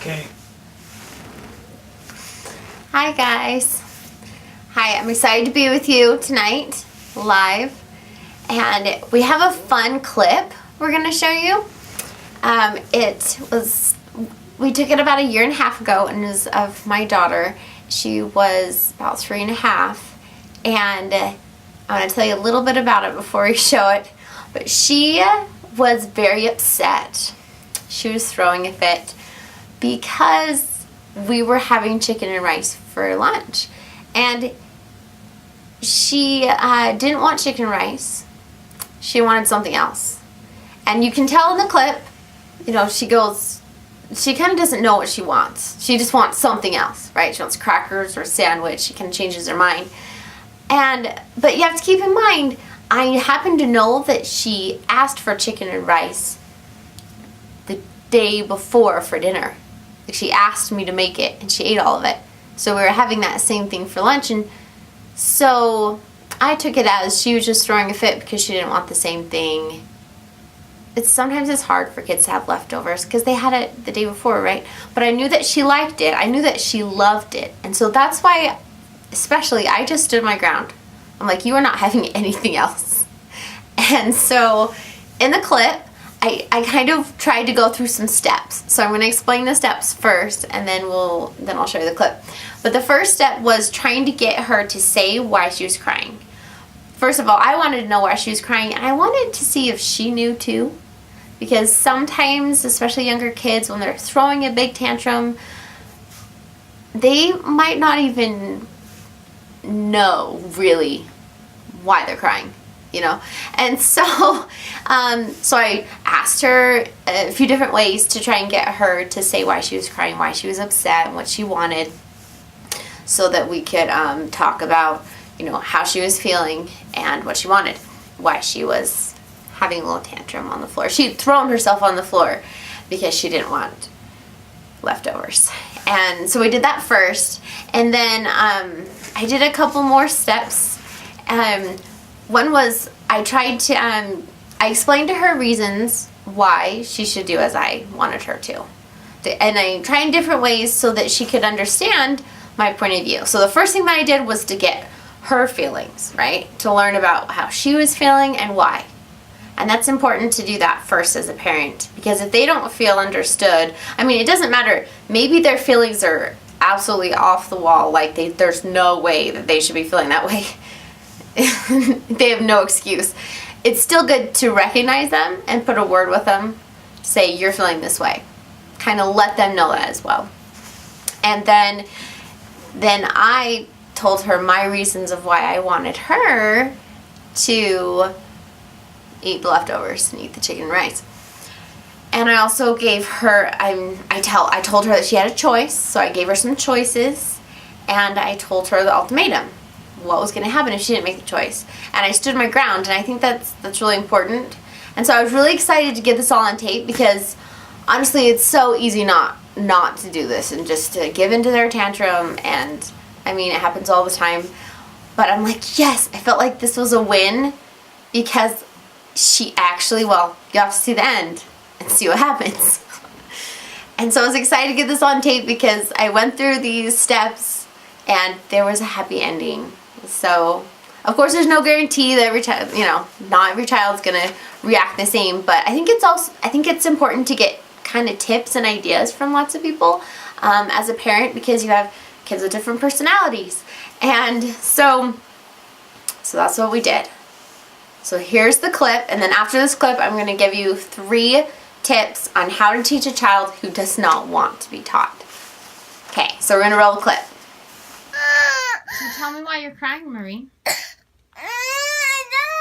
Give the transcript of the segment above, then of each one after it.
Okay. Hi guys. Hi, I'm excited to be with you tonight, live. And we have a fun clip we're going to show you. We took it about 1.5 years ago, and it was of my daughter. She was about 3.5. And I want to tell you a little bit about it before we show it. But she was very upset. She was throwing a fit because we were having chicken and rice for lunch. And she didn't want chicken and rice. She wanted something else. And you can tell in the clip, you know, she kind of doesn't know what she wants. She just wants something else, right? She wants crackers or a sandwich. She kind of changes her mind. But you have to keep in mind, I happen to know that she asked for chicken and rice the day before for dinner. Like, she asked me to make it, and she ate all of it. So we were having that same thing for lunch, and so I took it as she was just throwing a fit because she didn't want the same thing. Sometimes it's hard for kids to have leftovers because they had it the day before, right? But I knew that she liked it. I knew that she loved it. And so that's why, especially, I just stood my ground. I'm like, you are not having anything else. And so in the clip, I kind of tried to go through some steps. So I'm going to explain the steps first, and then I'll show you the clip. But the first step was trying to get her to say why she was crying. First of all, I wanted to know why she was crying, and I wanted to see if she knew too. Because sometimes, especially younger kids, when they're throwing a big tantrum, they might not even know really why they're crying, you know. And so so I asked her a few different ways to try and get her to say why she was crying, why she was upset, and what she wanted, so that we could talk about, you know, how she was feeling and what she wanted, why she was having a little tantrum on the floor. She'd thrown herself on the floor because she didn't want leftovers. And so we did that first, and then I did a couple more steps. One was I explained to her reasons why she should do as I wanted her to. And I tried in different ways so that she could understand my point of view. So the first thing that I did was to get her feelings, right? To learn about how she was feeling and why. And that's important to do that first as a parent, because if they don't feel understood, I mean, it doesn't matter. Maybe their feelings are absolutely off the wall, like there's no way that they should be feeling that way. They have no excuse. It's still good to recognize them and put a word with them. Say, you're feeling this way. Kind of let them know that as well. And then I told her my reasons of why I wanted her to eat the leftovers and eat the chicken and rice. And I also gave her, I told her that she had a choice, so I gave her some choices, and I told her the ultimatum, what was going to happen if she didn't make the choice. And I stood my ground, and I think that's really important. And so I was really excited to get this all on tape, because honestly, it's so easy not to do this and just to give into their tantrum. And I mean, it happens all the time. But I'm like, yes, I felt like this was a win, because she actually, well, you have to see the end and see what happens. And so I was excited to get this on tape because I went through these steps and there was a happy ending. So, of course, there's no guarantee that every child, you know, not every child's gonna react the same, but I think it's important to get kind of tips and ideas from lots of people as a parent, because you have kids with different personalities. And so that's what we did. So here's the clip, and then after this clip, I'm going to give you 3 tips on how to teach a child who does not want to be taught. Okay, so we're going to roll the clip. So tell me why you're crying, Marie. I don't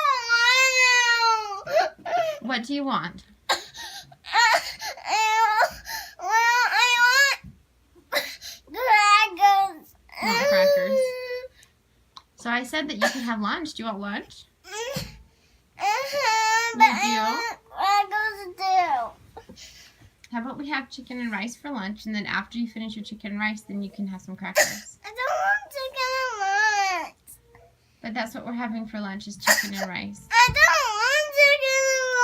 want to. What do you want? I want crackers. You want crackers? So I said that you could have lunch. Do you want lunch? But I want crackers too. How about we have chicken and rice for lunch, and then after you finish your chicken and rice, then you can have some crackers. I don't want chicken and rice. But that's what we're having for lunch, is chicken and rice. I don't want chicken and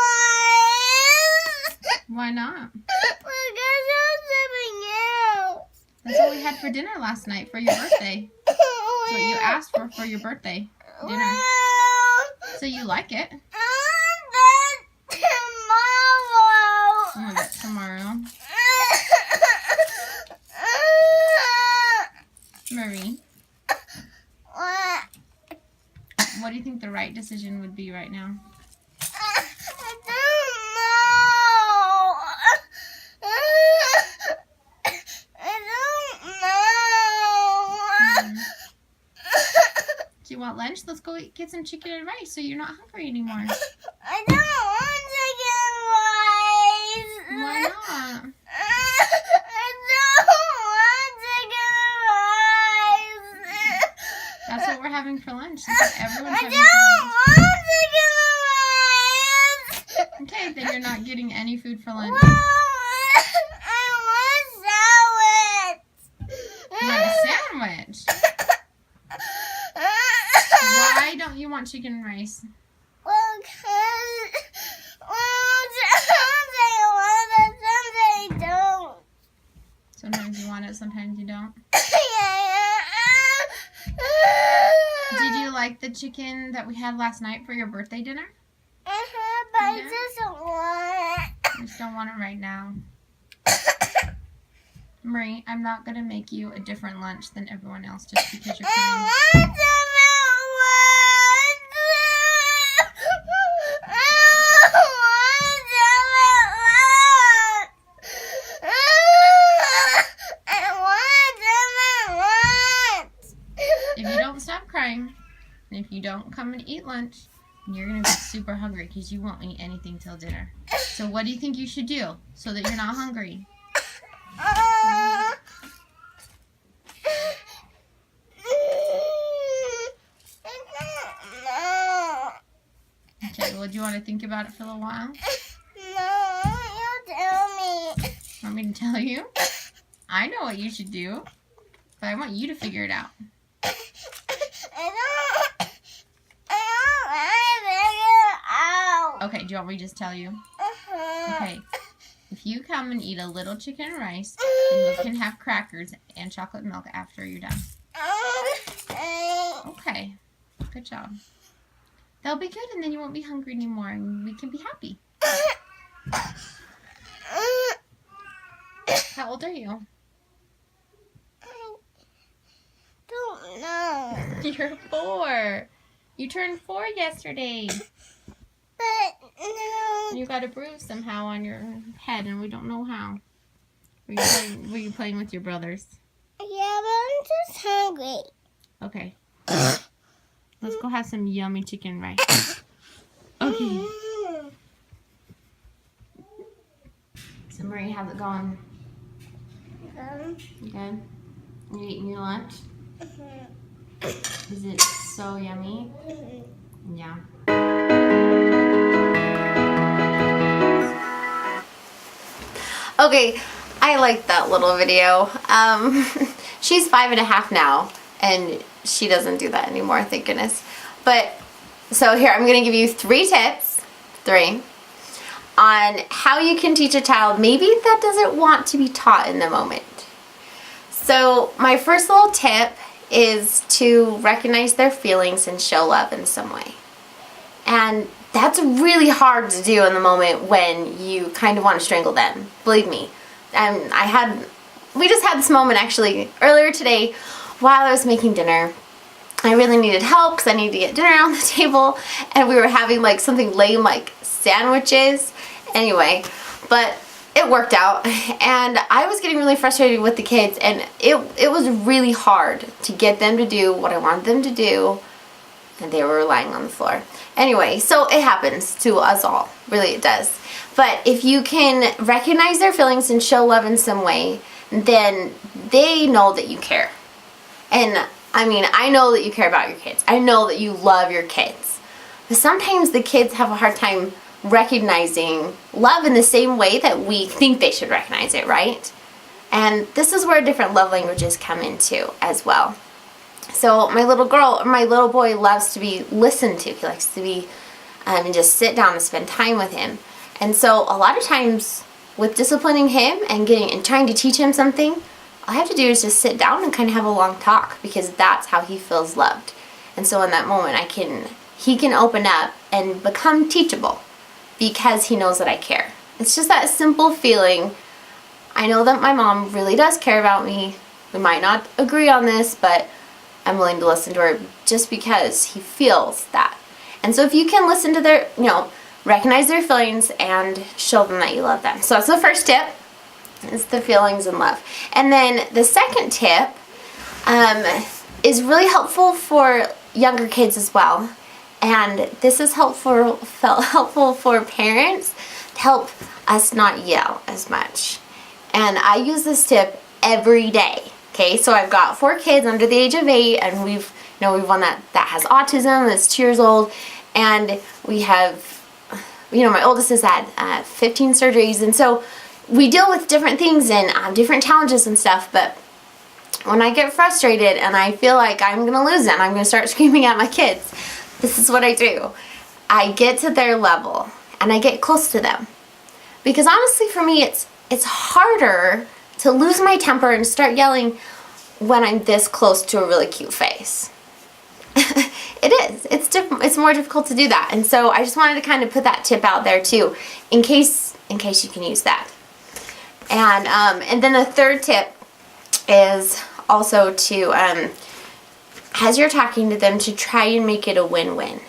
rice. Why not? Because you're sipping it. we had for dinner last night for your birthday. That's what you asked for your birthday dinner. So you like it. Tomorrow. Tomorrow. Marie, what do you think the right decision would be right now? Do you want lunch? Let's go get some chicken and rice so you're not hungry anymore. I don't want chicken rice. Why not? I don't want chicken rice. That's what we're having for lunch. That's what everyone's I having don't for lunch. want chicken rice. Okay, then you're not getting any food for lunch. Well, I want salad. You want a sandwich? Why don't you want chicken and rice? Well, sometimes I want it, sometimes I don't. Sometimes you want it, sometimes you don't. Yeah. Did you like the chicken that we had last night for your birthday dinner? But I just don't want it. I just don't want it right now. Marie, I'm not going to make you a different lunch than everyone else just because you're crying. If you don't stop crying, and if you don't come and eat lunch, you're going to be super hungry because you won't eat anything till dinner. So what do you think you should do so that you're not hungry? Okay, well, do you want to think about it for a little while? No, you tell me. Want me to tell you? I know what you should do, but I want you to figure it out. I don't want to figure it out. Okay, do you want me to just tell you? Okay, if you come and eat a little chicken and rice, then you can have crackers and chocolate milk after you're done. Okay, good job. That'll be good, and then you won't be hungry anymore, and we can be happy. How old are you? I don't know. You're 4. You turned 4 yesterday. But no. You got a bruise somehow on your head, and we don't know how. Were you playing with your brothers? Yeah, but I'm just hungry. Okay. Let's go have some yummy chicken rice. Okay. So Marie, how's it going? You good? You eating your lunch? Is it so yummy? Yeah. Okay, I like that little video. She's 5.5 now, and she doesn't do that anymore, thank goodness. But, so here, I'm going to give you 3 tips, 3, on how you can teach a child maybe that doesn't want to be taught in the moment. So, my first little tip is to recognize their feelings and show love in some way. And that's really hard to do in the moment when you kind of want to strangle them. Believe me. We just had this moment actually earlier today while I was making dinner. I really needed help because I needed to get dinner on the table, and we were having like something lame like sandwiches. Anyway, but it worked out, and I was getting really frustrated with the kids, and it was really hard to get them to do what I wanted them to do, and they were lying on the floor. Anyway, so it happens to us all. Really, it does. But if you can recognize their feelings and show love in some way, then they know that you care. And I mean, I know that you care about your kids. I know that you love your kids. But sometimes the kids have a hard time recognizing love in the same way that we think they should recognize it, right? And this is where different love languages come into as well. So my little boy loves to be listened to. He likes to be and just sit down and spend time with him. And so a lot of times with disciplining him and trying to teach him something, all I have to do is just sit down and kind of have a long talk, because that's how he feels loved. And so in that moment, he can open up and become teachable because he knows that I care. It's just that simple feeling. I know that my mom really does care about me. We might not agree on this, but I'm willing to listen to her just because he feels that. And so if you can listen to their, recognize their feelings and show them that you love them. So that's the first tip, is the feelings and love. And then the second tip is really helpful for younger kids as well. And this is helpful for parents to help us not yell as much. And I use this tip every day. Okay, so I've got 4 kids under the age of 8, and we've one that has autism, that's 2 years old, and we have, my oldest has had 15 surgeries, and so we deal with different things and different challenges and stuff. But when I get frustrated and I feel like I'm gonna lose it and I'm gonna start screaming at my kids, this is what I do. I get to their level and I get close to them, because honestly, for me, it's harder to lose my temper and start yelling when I'm this close to a really cute face. It is. It's more difficult to do that. And so I just wanted to kind of put that tip out there too, in case you can use that. And then the third tip is also to, as you're talking to them, to try and make it a win-win.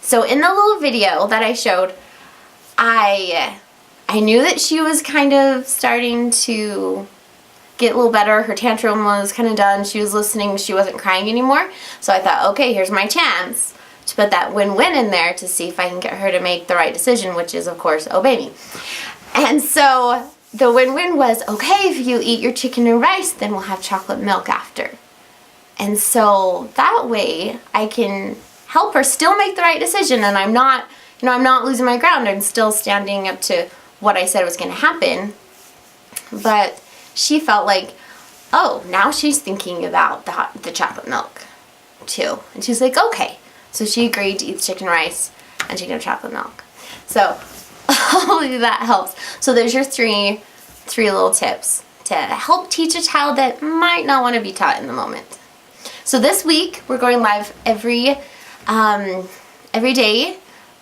So in the little video that I showed, I knew that she was kind of starting to get a little better. Her tantrum was kind of done. She was listening. She wasn't crying anymore. So I thought, okay, here's my chance to put that win-win in there to see if I can get her to make the right decision, which is, of course, obey me. And so the win-win was, okay, if you eat your chicken and rice, then we'll have chocolate milk after. And so that way I can help her still make the right decision, and I'm not losing my ground. I'm still standing up to what I said was going to happen. But she felt like, oh, now she's thinking about the chocolate milk too. And she's like, okay. So she agreed to eat the chicken rice and she can have chocolate milk. So hopefully that helps. So there's your three little tips to help teach a child that might not want to be taught in the moment. So this week we're going live every day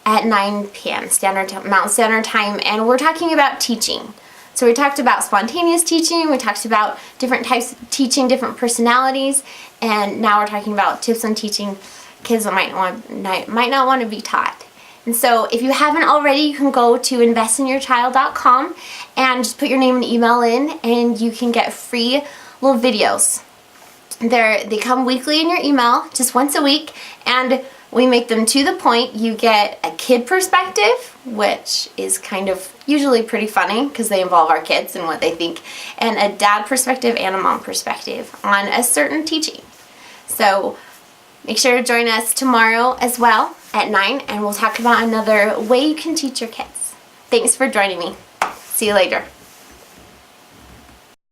at 9 p.m. Mountain Standard Time, and we're talking about teaching. So we talked about spontaneous teaching, we talked about different types of teaching, different personalities, and now we're talking about tips on teaching kids that might not want to be taught. And so if you haven't already, you can go to investinyourchild.com and just put your name and email in, and you can get free little videos. They come weekly in your email, just once a week, and we make them to the point. You get a kid perspective, which is kind of usually pretty funny because they involve our kids and what they think, and a dad perspective and a mom perspective on a certain teaching. So make sure to join us tomorrow as well at 9, and we'll talk about another way you can teach your kids. Thanks for joining me. See you later.